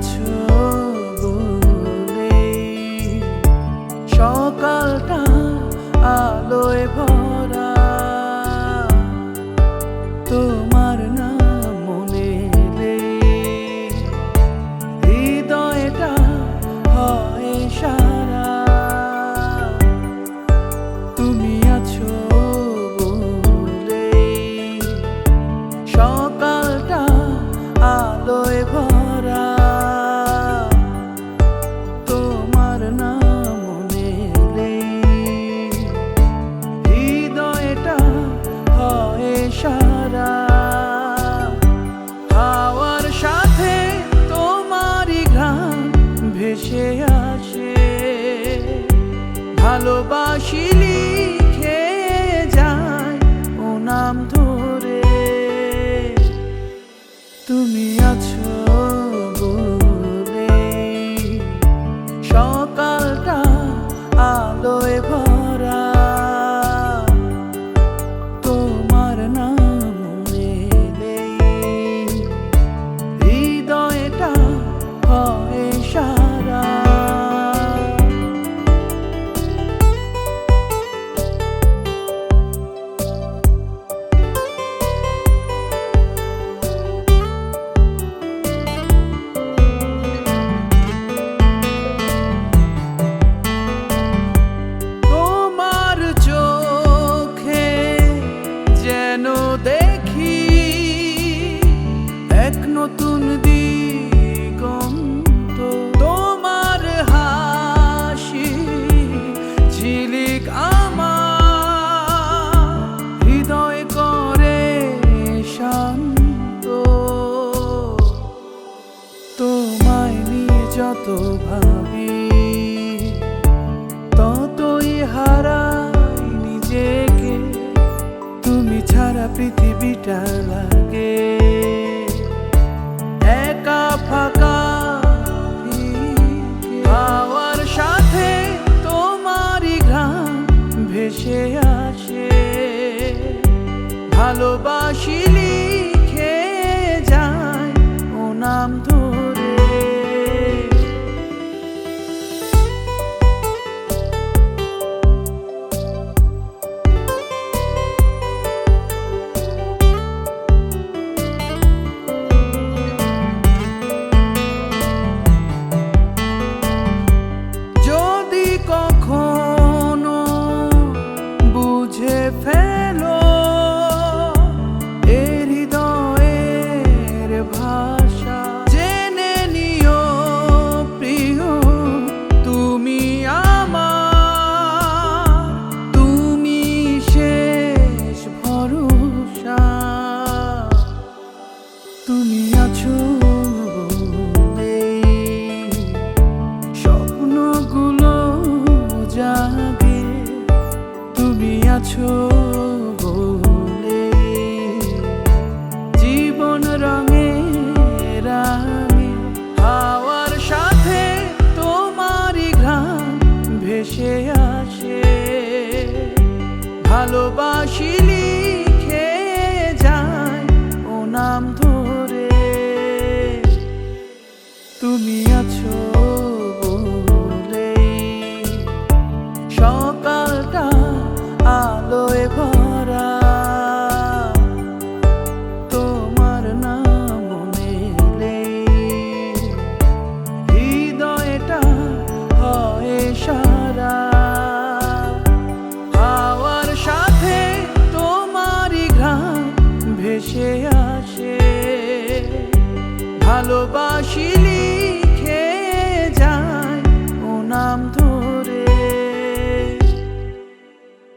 আছো বলে সকালটা আলোয় ভরা, তোমার নাম মনে এলে হৃদয়টা হয় সারা। তুমি আছো বলে সকালটা আলোয় ভরা, তোমার নাম মনে এলে হৃদয়টা হয় সারা। হাওয়ার সাথে তোমারই ঘ্রাণ ভেসে আসে, ভালোবাসি লিখে যায় ও নাম ধরে। তুমি আছো বলে সকালটা আলোয় ভরা, তোমার নাম মনে এলে হৃদয়টা হয় সারা। দেখি এক নতুন দিগন্ত, তোমার হাসি ঝিলিক আমার হৃদয় করে শান্ত। তোমায় নিয়ে যত ভাবি ততই হারাই নিজেকে, তুমি ছাড়া পৃথিবীটা লাগে একা ফাঁকা। হাওয়ার সাথে তোমারই ঘ্রাণ ভেসে আসে, ভালোবাসি লিখে যায় ও নাম ধরে। কখনো বুঝে ফেলো এ হৃদয়ের ভাষা, জেনে নিও প্রিয় তুমি আমার, তুমি শেষ ভরসা। তুমি আছো স্বপ্নগুলো জাগে, তুমি আছো বলে জীবন রঙে রাঙে। হাওয়ার সাথে তোমারই ঘ্রাণ ভেসে আসে, ভালোবাসি লিখে যায় ও নাম ধরে। তুমি আছো সকালটা আলোয় ভরা, তোমার নাম মনে এলে হৃদয়টা হয় সারা। হাওয়ার সাথে তোমারই ঘ্রাণ ভেসে আসে, ভালোবাসি